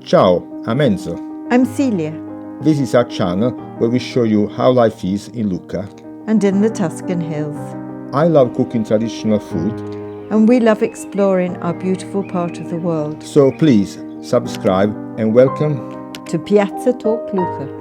Ciao, I'm Enzo. I'm Celia. This is our channel where we show you how life is in Lucca. And in the Tuscan hills. I love cooking traditional food. And we love exploring our beautiful part of the world. So please subscribe and welcome to Piazza Talk Lucca.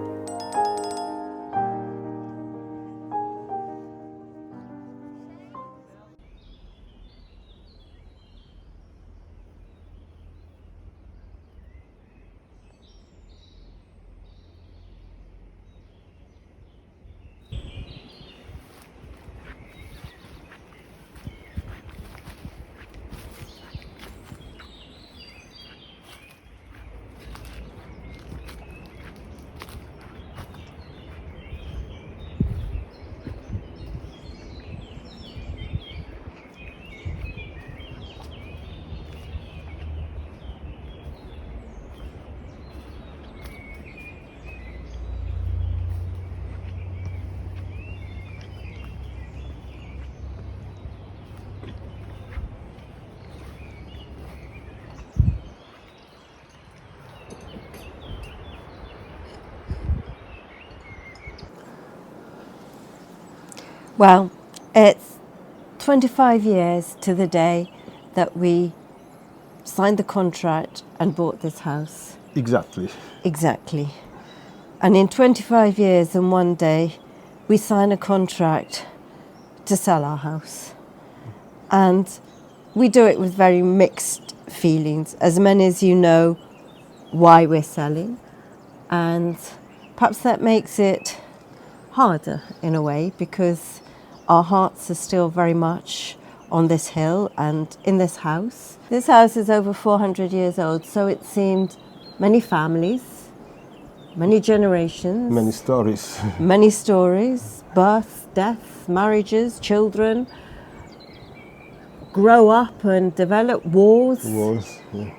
Well, it's 25 years to the day that we signed the contract and bought this house. Exactly. And in 25 years and one day, we sign a contract to sell our house. And we do it with very mixed feelings. As many as you know why we're selling. And perhaps that makes it harder in a way, because our hearts are still very much on this hill and in this house. This house is over 400 years old, so it seemed many families, many generations. Many stories, births, deaths, marriages, children, grow up and develop wars. Yeah.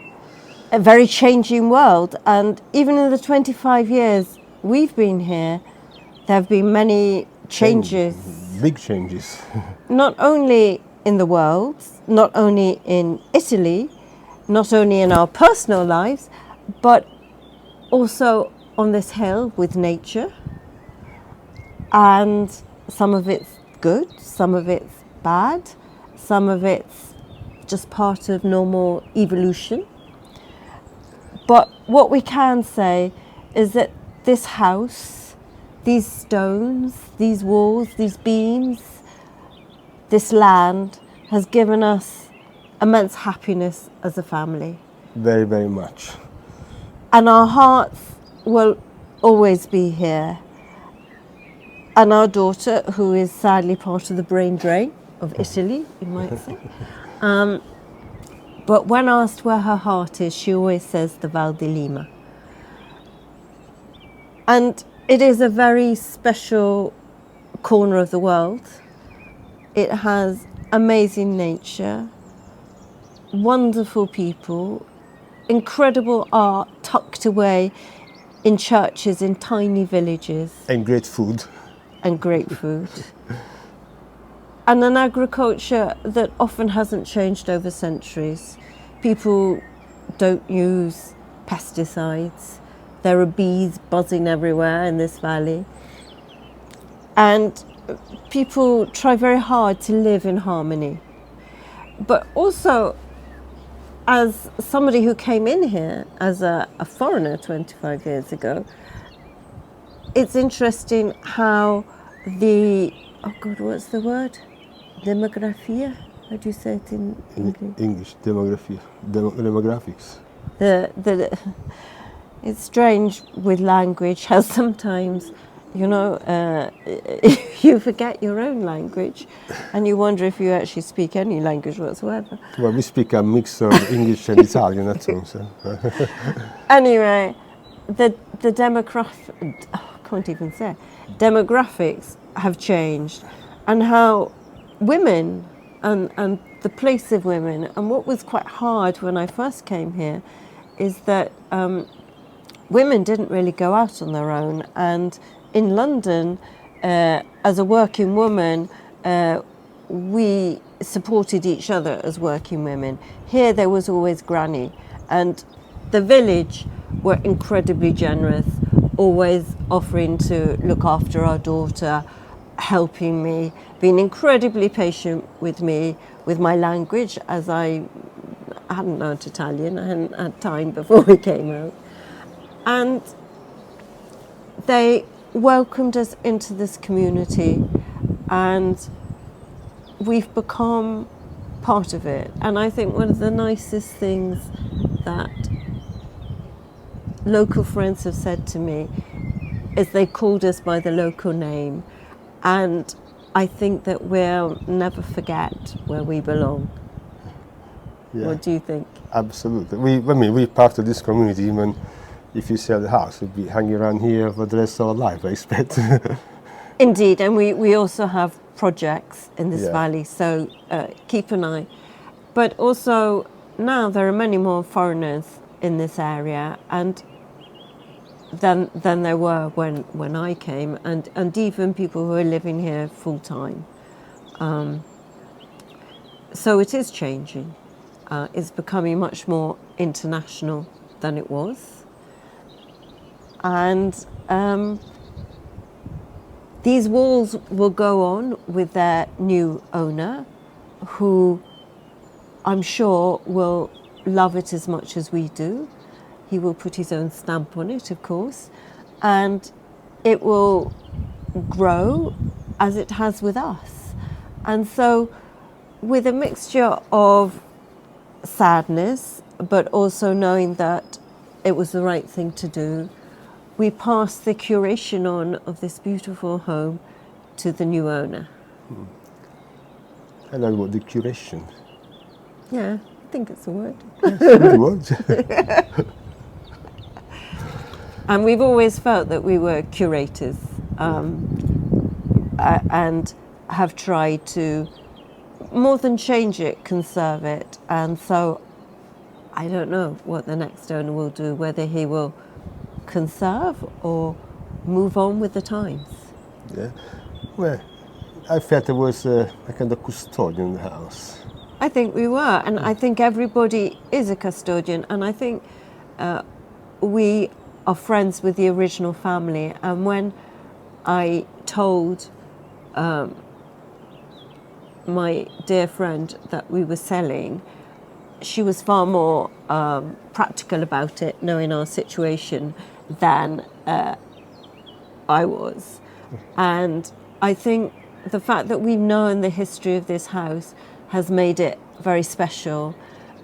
A very changing world. And even in the 25 years we've been here, there have been many changes. Big changes. Not only in the world, not only in Italy, not only in our personal lives, but also on this hill with nature. And some of it's good, some of it's bad, some of it's just part of normal evolution. But what we can say is that this house, these stones, these walls, these beams, this land has given us immense happiness as a family. Very, very much. And our hearts will always be here. And our daughter, who is sadly part of the brain drain of Italy, you might say. But when asked where her heart is, she always says the Val di Lima. And it is a very special corner of the world. It has amazing nature, wonderful people, incredible art tucked away in churches in tiny villages. And great food. And an agriculture that often hasn't changed over centuries. People don't use pesticides. There are bees buzzing everywhere in this valley. And people try very hard to live in harmony. But also, as somebody who came in here as a foreigner 25 years ago, it's interesting how what's the word? Demographia? How do you say it in English? English, demographics. It's strange with language how sometimes, you forget your own language and you wonder if you actually speak any language whatsoever. Well, we speak a mix of English and Italian, that's all. So. Anyway, the demographics have changed, and how women and the place of women, and what was quite hard when I first came here is that women didn't really go out on their own. And in London, as a working woman, we supported each other as working women. Here there was always granny, and the village were incredibly generous, always offering to look after our daughter, helping me, being incredibly patient with me, with my language, as I hadn't learned Italian, I hadn't had time before we came out. And they welcomed us into this community, and we've become part of it. And I think one of the nicest things that local friends have said to me is they called us by the local name, and I think that we'll never forget where we belong. Yeah. What do you think? Absolutely. We're part of this community. Even if you sell the house, we'll be hanging around here for the rest of our life, I expect. Indeed, and we also have projects in this Yeah. valley, so keep an eye. But also now there are many more foreigners in this area, and than there were when I came, and even people who are living here full time. So it is changing. It's becoming much more international than it was. And these walls will go on with their new owner, who I'm sure will love it as much as we do. He will put his own stamp on it, of course, and it will grow as it has with us. And so, with a mixture of sadness, but also knowing that it was the right thing to do, we passed the curation on of this beautiful home to the new owner. I like what the curation. Yeah, I think it's a word. Good word. And we've always felt that we were curators, and have tried to, more than change it, conserve it. And so I don't know what the next owner will do, whether he will conserve or move on with the times. Yeah. Well, I felt there was a kind of custodian in the house. I think we were, and I think everybody is a custodian, and I think we are friends with the original family. And when I told my dear friend that we were selling, she was far more practical about it, knowing our situation, than I was. And I think the fact that we've known the history of this house has made it very special.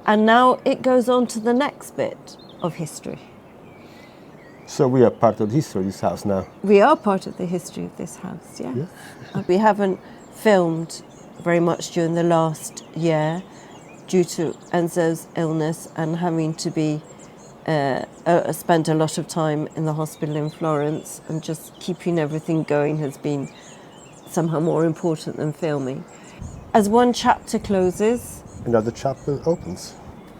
And now it goes on to the next bit of history. So we are part of the history of this house now. We are part of the history of this house, yes. Yeah. We haven't filmed very much during the last year due to Enzo's illness and having to be spent a lot of time in the hospital in Florence, and just keeping everything going has been somehow more important than filming. As one chapter closes... Another chapter opens.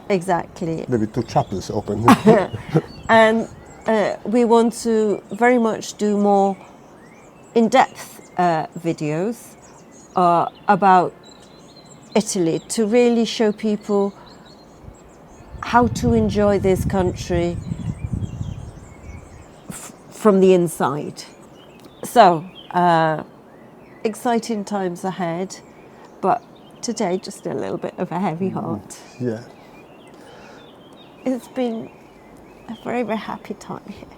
Exactly. Maybe two chapters open. And we want to very much do more in-depth videos about Italy, to really show people how to enjoy this country from the inside. So, exciting times ahead, but today just a little bit of a heavy heart. Yeah. It's been a very, very happy time here.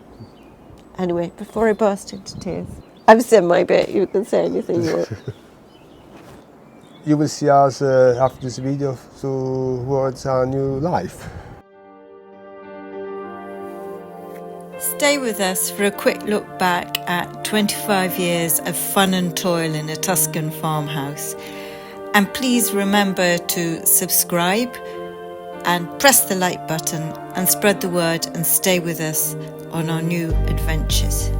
Anyway, before I burst into tears, I've said my bit. You can say anything you want. You will see us after this video towards our new life. Stay with us for a quick look back at 25 years of fun and toil in a Tuscan farmhouse. And please remember to subscribe and press the like button and spread the word, and stay with us on our new adventures.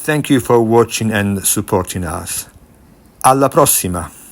Thank you for watching and supporting us. Alla prossima!